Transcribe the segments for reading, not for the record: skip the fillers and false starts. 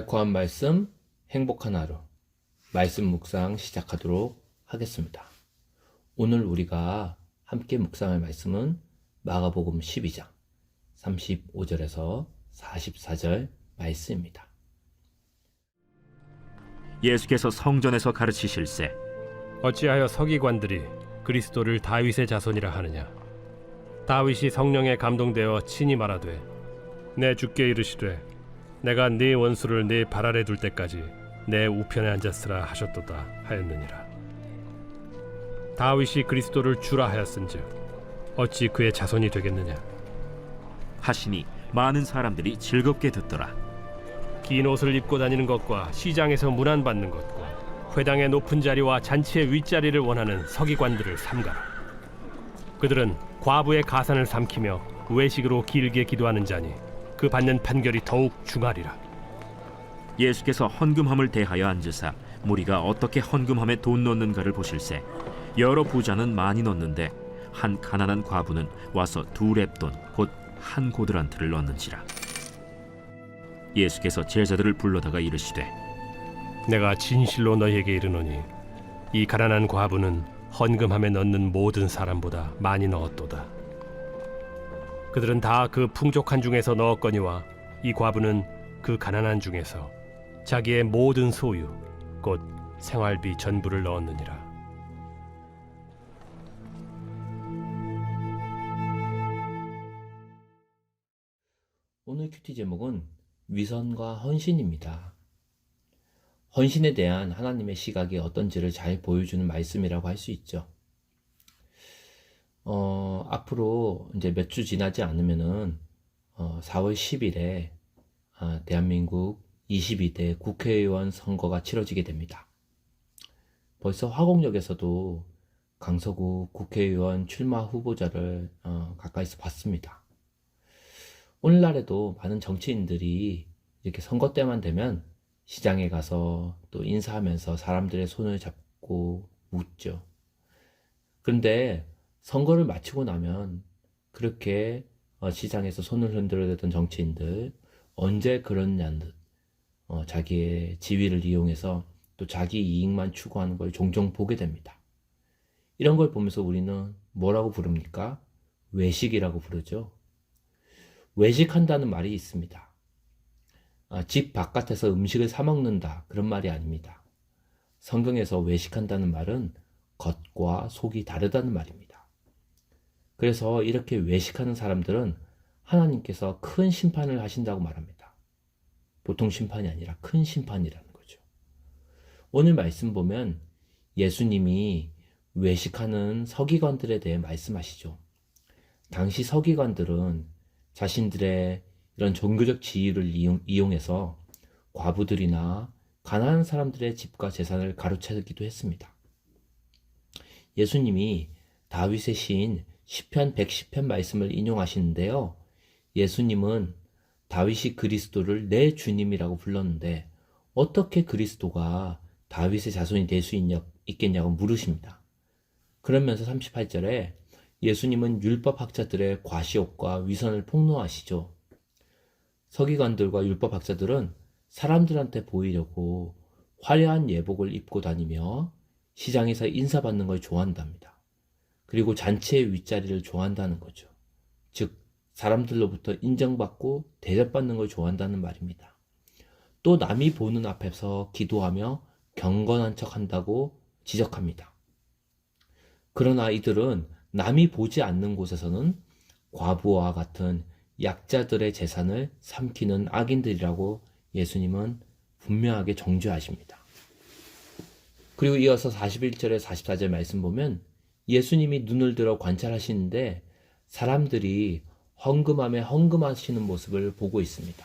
달콤한 말씀, 행복한 하루. 말씀 묵상 시작하도록 하겠습니다. 오늘 우리가 함께 묵상할 말씀은 마가복음 12장 35절에서 44절 말씀입니다. 예수께서 성전에서 가르치실세 어찌하여 서기관들이 그리스도를 다윗의 자손이라 하느냐? 다윗이 성령에 감동되어 친히 말하되 내 주께 이르시되 내가 네 원수를 네 발 아래 둘 때까지 내 우편에 앉았으라 하셨도다 하였느니라. 다윗이 그리스도를 주라 하였은즉 어찌 그의 자손이 되겠느냐? 하시니 많은 사람들이 즐겁게 듣더라. 긴 옷을 입고 다니는 것과 시장에서 문안받는 것과 회당의 높은 자리와 잔치의 윗자리를 원하는 서기관들을 삼가라. 그들은 과부의 가산을 삼키며 외식으로 길게 기도하는 자니 그 받는 판결이 더욱 중하리라. 예수께서 헌금함을 대하여 앉으사 무리가 어떻게 헌금함에 돈 넣는가를 보실세 여러 부자는 많이 넣는데 한 가난한 과부는 와서 2렙돈 곧 한 고드란트를 넣는지라. 예수께서 제자들을 불러다가 이르시되 내가 진실로 너희에게 이르노니 이 가난한 과부는 헌금함에 넣는 모든 사람보다 많이 넣었도다. 그들은 다 그 풍족한 중에서 넣었거니와 이 과부는 그 가난한 중에서 자기의 모든 소유 곧 생활비 전부를 넣었느니라. 오늘 큐티 제목은 위선과 헌신입니다. 헌신에 대한 하나님의 시각이 어떤지를 잘 보여주는 말씀이라고 할 수 있죠. 앞으로 이제 몇 주 지나지 않으면은 4월 10일에 대한민국 22대 국회의원 선거가 치러지게 됩니다. 벌써 화곡역에서도 강서구 국회의원 출마 후보자를 가까이서 봤습니다. 오늘날에도 많은 정치인들이 이렇게 선거 때만 되면 시장에 가서 또 인사하면서 사람들의 손을 잡고 묻죠. 그런데 선거를 마치고 나면 그렇게 시장에서 손을 흔들어대던 정치인들 언제 그러냐는 듯 자기의 지위를 이용해서 또 자기 이익만 추구하는 걸 종종 보게 됩니다. 이런 걸 보면서 우리는 뭐라고 부릅니까? 외식이라고 부르죠. 외식한다는 말이 있습니다. 집 바깥에서 음식을 사 먹는다 그런 말이 아닙니다. 성경에서 외식한다는 말은 겉과 속이 다르다는 말입니다. 그래서 이렇게 외식하는 사람들은 하나님께서 큰 심판을 하신다고 말합니다. 보통 심판이 아니라 큰 심판이라는 거죠. 오늘 말씀 보면 예수님이 외식하는 서기관들에 대해 말씀하시죠. 당시 서기관들은 자신들의 이런 종교적 지위를 이용해서 과부들이나 가난한 사람들의 집과 재산을 가로채기도 했습니다. 예수님이 다윗의 시인 시편 110편 말씀을 인용하시는데요. 예수님은 다윗이 그리스도를 내 주님이라고 불렀는데 어떻게 그리스도가 다윗의 자손이 될 수 있겠냐고 물으십니다. 그러면서 38절에 예수님은 율법학자들의 과시욕과 위선을 폭로하시죠. 서기관들과 율법학자들은 사람들한테 보이려고 화려한 예복을 입고 다니며 시장에서 인사받는 걸 좋아한답니다. 그리고 잔치의 윗자리를 좋아한다는 거죠. 즉 사람들로부터 인정받고 대접받는 걸 좋아한다는 말입니다. 또 남이 보는 앞에서 기도하며 경건한 척한다고 지적합니다. 그러나 이들은 남이 보지 않는 곳에서는 과부와 같은 약자들의 재산을 삼키는 악인들이라고 예수님은 분명하게 정죄하십니다. 그리고 이어서 41절에 44절 말씀 보면 예수님이 눈을 들어 관찰하시는데 사람들이 헌금함에 헌금하시는 모습을 보고 있습니다.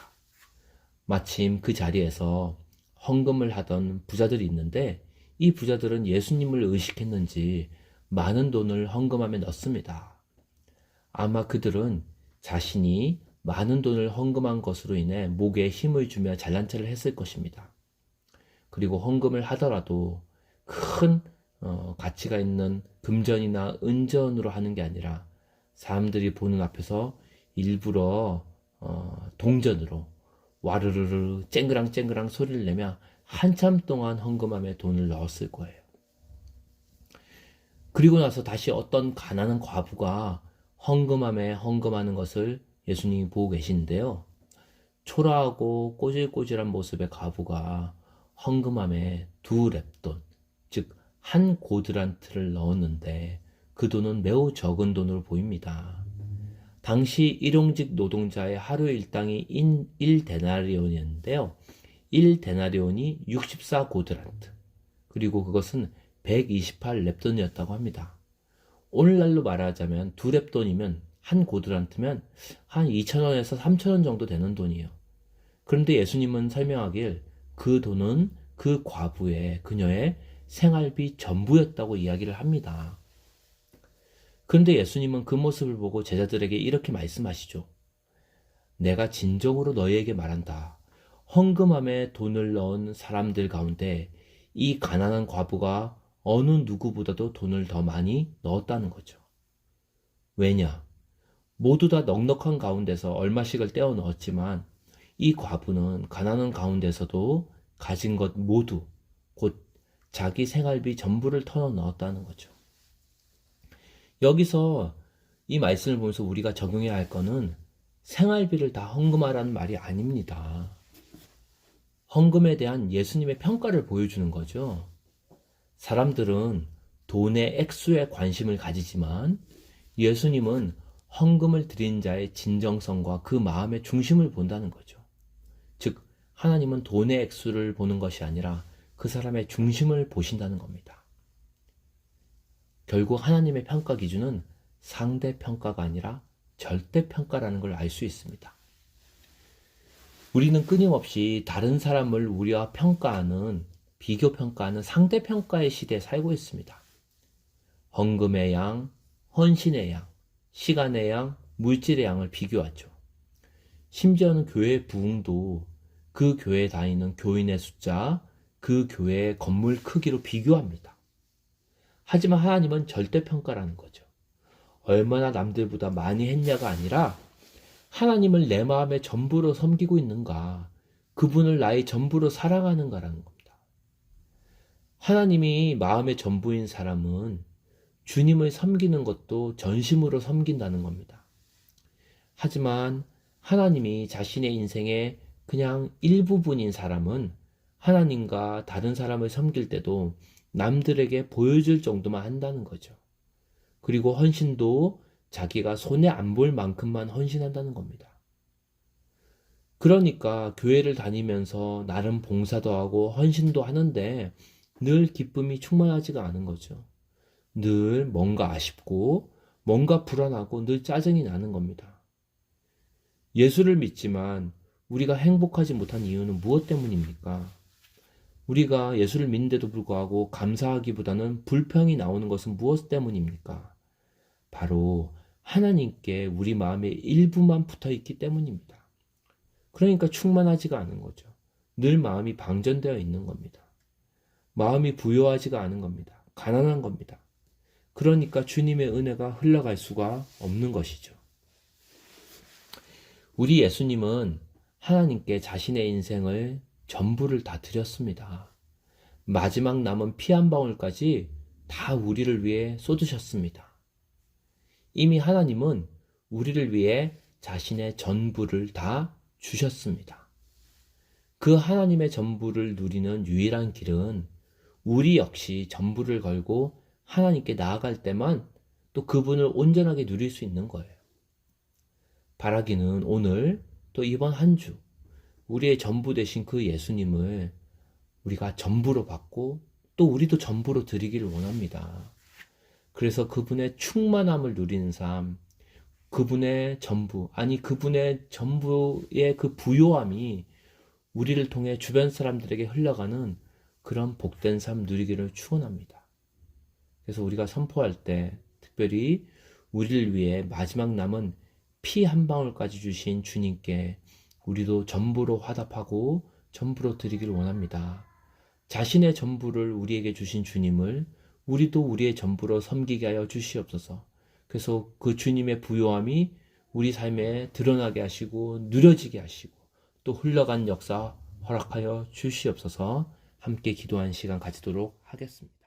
마침 그 자리에서 헌금을 하던 부자들이 있는데 이 부자들은 예수님을 의식했는지 많은 돈을 헌금함에 넣습니다. 아마 그들은 자신이 많은 돈을 헌금한 것으로 인해 목에 힘을 주며 잘난 체를 했을 것입니다. 그리고 헌금을 하더라도 큰 가치가 있는 금전이나 은전으로 하는 게 아니라 사람들이 보는 앞에서 일부러 동전으로 와르르르 쨍그랑 소리를 내며 한참 동안 헌금함에 돈을 넣었을 거예요. 그리고 나서 다시 어떤 가난한 과부가 헌금함에 헌금하는 것을 예수님이 보고 계시는데요. 초라하고 꼬질꼬질한 모습의 과부가 헌금함에 2렙돈, 즉 한 고드란트를 넣었는데 그 돈은 매우 적은 돈으로 보입니다. 당시 일용직 노동자의 하루 일당이 1데나리온이었는데요. 1데나리온이 64고드란트, 그리고 그것은 128렙돈이었다고 합니다. 오늘날로 말하자면 2렙돈이면 한 고드란트면 한 2,000원에서 3,000원 정도 되는 돈이에요. 그런데 예수님은 설명하길 그 돈은 그 과부의, 그녀의 생활비 전부였다고 이야기를 합니다. 그런데 예수님은 그 모습을 보고 제자들에게 이렇게 말씀하시죠. 내가 진정으로 너희에게 말한다. 헌금함에 돈을 넣은 사람들 가운데 이 가난한 과부가 어느 누구보다도 돈을 더 많이 넣었다는 거죠. 왜냐? 모두 다 넉넉한 가운데서 얼마씩을 떼어 넣었지만 이 과부는 가난한 가운데서도 가진 것 모두, 곧 자기 생활비 전부를 털어 넣었다는 거죠. 여기서 이 말씀을 보면서 우리가 적용해야 할 거는 생활비를 다 헌금하라는 말이 아닙니다. 헌금에 대한 예수님의 평가를 보여주는 거죠. 사람들은 돈의 액수에 관심을 가지지만 예수님은 헌금을 드린 자의 진정성과 그 마음의 중심을 본다는 거죠. 즉, 하나님은 돈의 액수를 보는 것이 아니라 그 사람의 중심을 보신다는 겁니다. 결국 하나님의 평가 기준은 상대평가가 아니라 절대평가라는 걸 알 수 있습니다. 우리는 끊임없이 다른 사람을 우리와 평가하는, 비교평가하는 상대평가의 시대에 살고 있습니다. 헌금의 양, 헌신의 양, 시간의 양, 물질의 양을 비교하죠. 심지어는 교회 부흥도 그 교회에 다니는 교인의 숫자, 그 교회의 건물 크기로 비교합니다. 하지만 하나님은 절대평가라는 거죠. 얼마나 남들보다 많이 했냐가 아니라 하나님을 내 마음의 전부로 섬기고 있는가, 그분을 나의 전부로 사랑하는가라는 겁니다. 하나님이 마음의 전부인 사람은 주님을 섬기는 것도 전심으로 섬긴다는 겁니다. 하지만 하나님이 자신의 인생의 그냥 일부분인 사람은 하나님과 다른 사람을 섬길 때도 남들에게 보여줄 정도만 한다는 거죠. 그리고 헌신도 자기가 손에 안 볼 만큼만 헌신한다는 겁니다. 그러니까 교회를 다니면서 나름 봉사도 하고 헌신도 하는데 늘 기쁨이 충만하지가 않은 거죠. 늘 뭔가 아쉽고 뭔가 불안하고 늘 짜증이 나는 겁니다. 예수를 믿지만 우리가 행복하지 못한 이유는 무엇 때문입니까? 우리가 예수를 믿는데도 불구하고 감사하기보다는 불평이 나오는 것은 무엇 때문입니까? 바로 하나님께 우리 마음의 일부만 붙어 있기 때문입니다. 그러니까 충만하지가 않은 거죠. 늘 마음이 방전되어 있는 겁니다. 마음이 부요하지가 않은 겁니다. 가난한 겁니다. 그러니까 주님의 은혜가 흘러갈 수가 없는 것이죠. 우리 예수님은 하나님께 자신의 인생을 전부를 다 드렸습니다. 마지막 남은 피 한 방울까지 다 우리를 위해 쏟으셨습니다. 이미 하나님은 우리를 위해 자신의 전부를 다 주셨습니다. 그 하나님의 전부를 누리는 유일한 길은 우리 역시 전부를 걸고 하나님께 나아갈 때만 또 그분을 온전하게 누릴 수 있는 거예요. 바라기는 오늘 또 이번 한 주 우리의 전부 되신 그 예수님을 우리가 전부로 받고 또 우리도 전부로 드리기를 원합니다. 그래서 그분의 충만함을 누리는 삶, 그분의 전부, 아니 그분의 전부의 그 부요함이 우리를 통해 주변 사람들에게 흘러가는 그런 복된 삶 누리기를 축원합니다. 그래서 우리가 선포할 때 특별히 우리를 위해 마지막 남은 피 한 방울까지 주신 주님께 우리도 전부로 화답하고 전부로 드리기를 원합니다. 자신의 전부를 우리에게 주신 주님을 우리도 우리의 전부로 섬기게 하여 주시옵소서. 그래서 그 주님의 부요함이 우리 삶에 드러나게 하시고 누려지게 하시고 또 흘러간 역사 허락하여 주시옵소서. 함께 기도하는 시간 가지도록 하겠습니다.